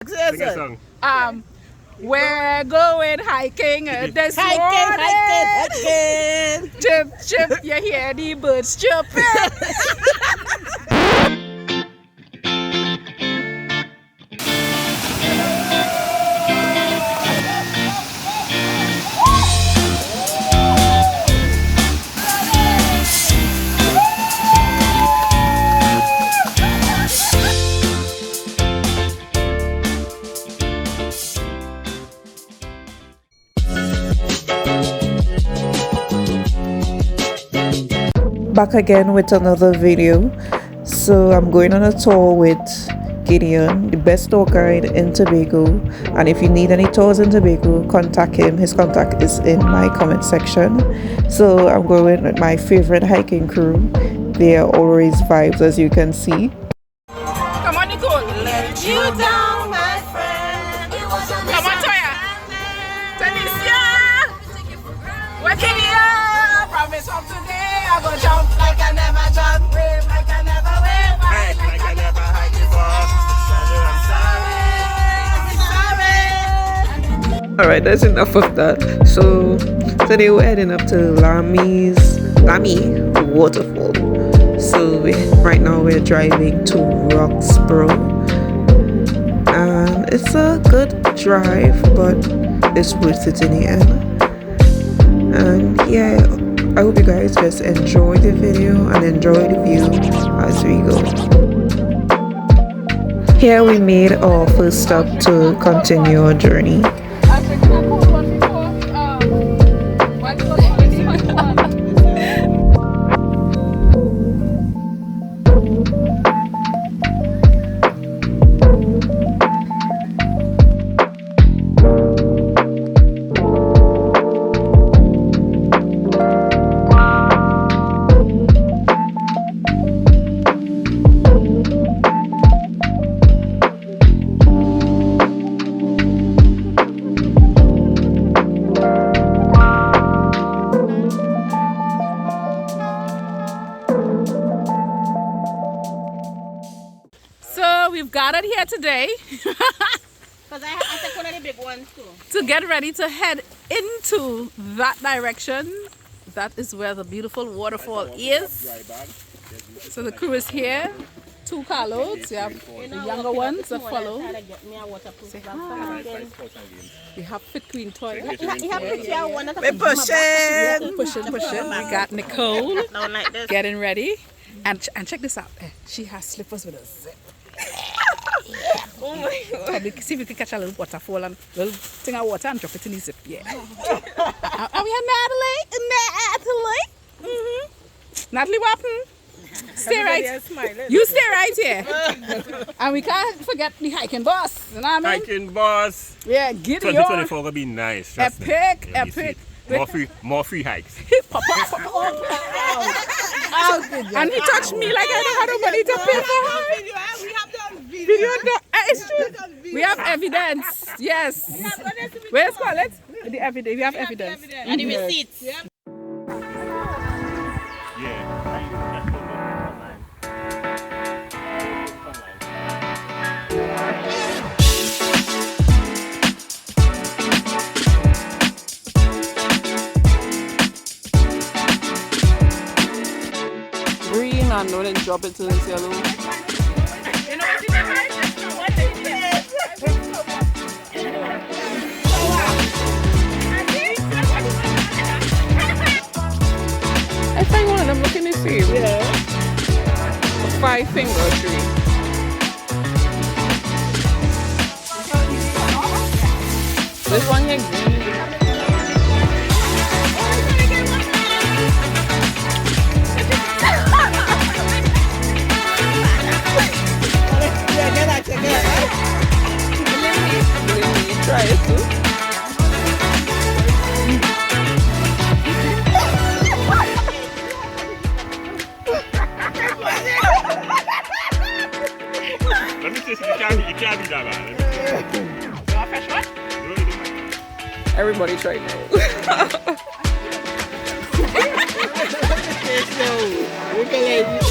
Sing a song. We're going hiking this morning. Hiking. Chip, chip, you hear the birds chirping. Back again with another video. So I'm going on a tour with Gideon, the best tour guide in Tobago, and if you need any tours in Tobago, contact him. His contact is in my comment section. So I'm going with my favorite hiking crew. They are always vibes, as you can see. Come on, Nicole. Let you down, my friend. Come on, Toya. Tanisha. Waking me up. Promise of today. I go jump like I never jump. Wave like I never wave. Hike like I never hike before. I'm sorry. Alright, that's enough of that. So today we're heading up to Lamy Waterfall. So right now we're driving to Roxborough, and it's a good drive, but it's worth it in the end. And yeah, I hope you guys just enjoy the video and enjoy the view as we go. Here we made our first stop to continue our journey. We've gathered here today Because I take one of the big ones too. to get ready to head into that direction. That is where the beautiful waterfall is. So the crew is here. 2 carloads. You have the younger ones that follow. Say hi. We have Fit Queen Toya. We're pushing. Pushing. We got Nicole Down like this. getting ready. And check this out. She has slippers with a zip. Oh my God. See if we can catch a little waterfall and little thing of water and drop it in the zip. Yeah. Are we at Natalie? Natalie, what happened? Stay right. You stay right here. And we can't forget the hiking boss. You know what I mean? Hiking boss. Yeah, get it 2024 gonna be nice. trust me. Epic, You'll be epic. sweet. More free hikes. And he touched me like I don't have no money to pay for her. We have done Video, it's true. We have evidence. Yes. Where's call it? The evidence. We have evidence. And the receipts. Green and then drop it to this yellow. I find one of them looking the same. Yeah. A 5-finger tree. This one here green. Try it too. Let me see if you can't be that bad. You want fresh one? Everybody try now. Everybody else.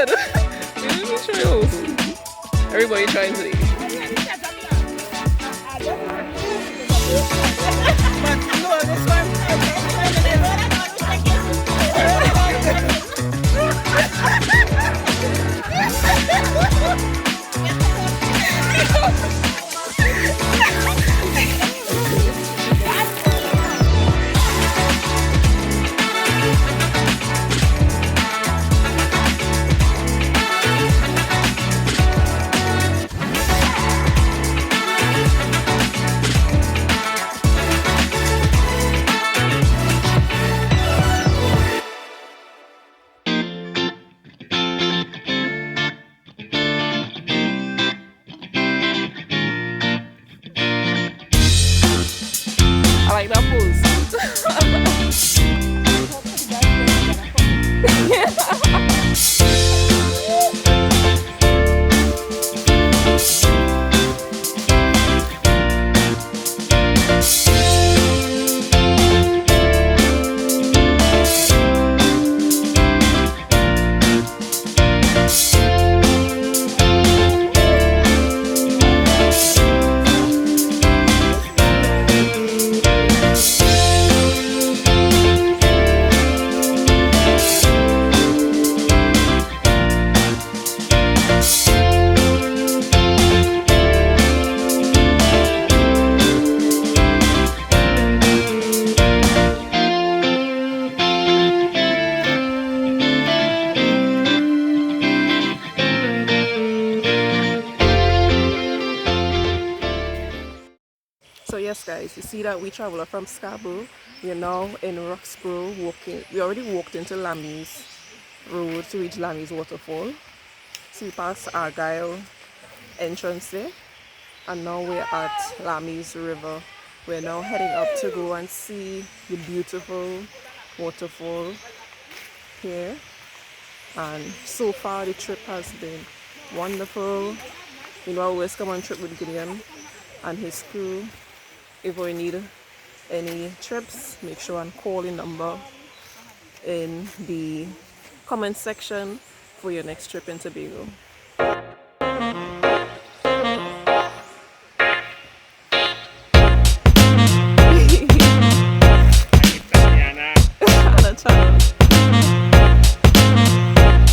good. Let me try yours. Everybody trying today. But no, this one. I like that pose. So yes guys, you see that we traveled from Scarborough. We're now in Roxborough walking. We already walked into Lamy's road to reach Lamy's waterfall. So we passed Argyle entrance there. And now we're at Lamy's river. We're now heading up to go and see the beautiful waterfall here. And so far the trip has been wonderful. You know, I always come on trip with Gideon and his crew. If we need any trips, make sure and call the number in the comment section for your next trip in Tobago.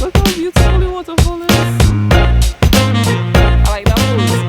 Look how beautiful the waterfall is. I like that pose.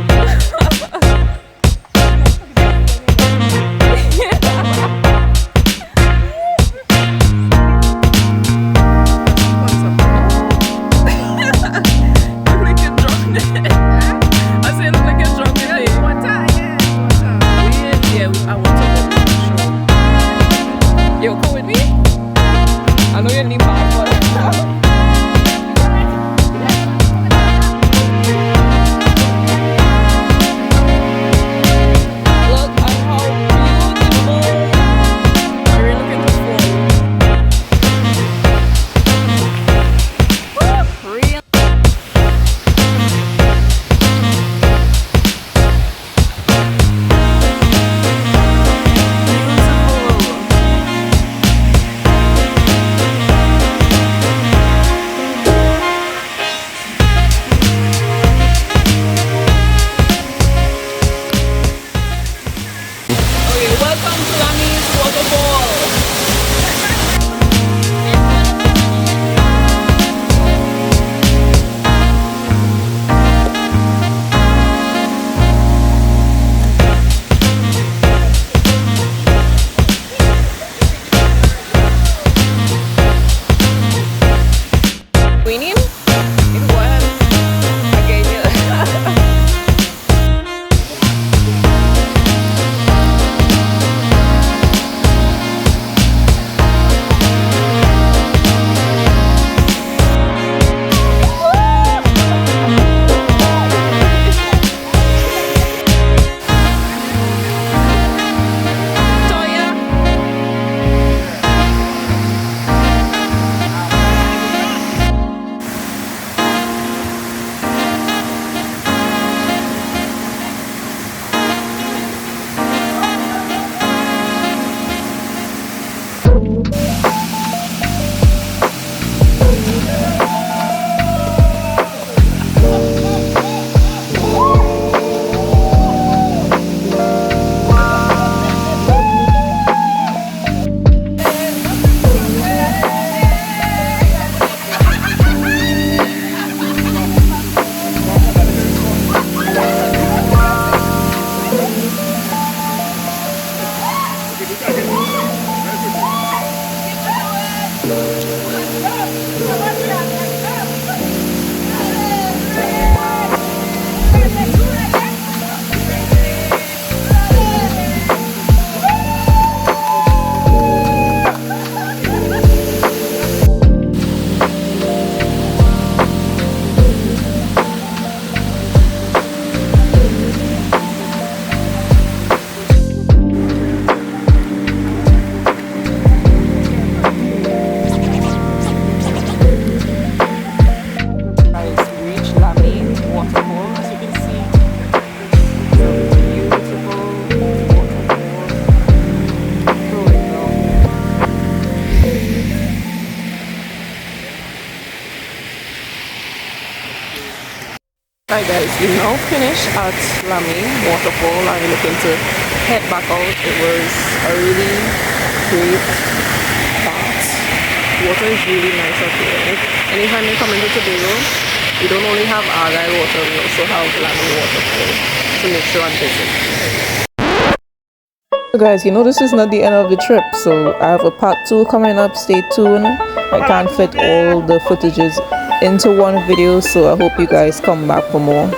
Alright guys, we now finished at Lamy Waterfall and we're looking to head back out. It was a really great bath. Water is really nice up here. Anytime you come into Tobago, we don't only have Argyle water, we also have Lamy Waterfall. So make sure and visit. So guys, you know this is not the end of the trip, so I have a part 2 coming up. Stay tuned. I can't fit all the footages into one video, so I hope you guys come back for more.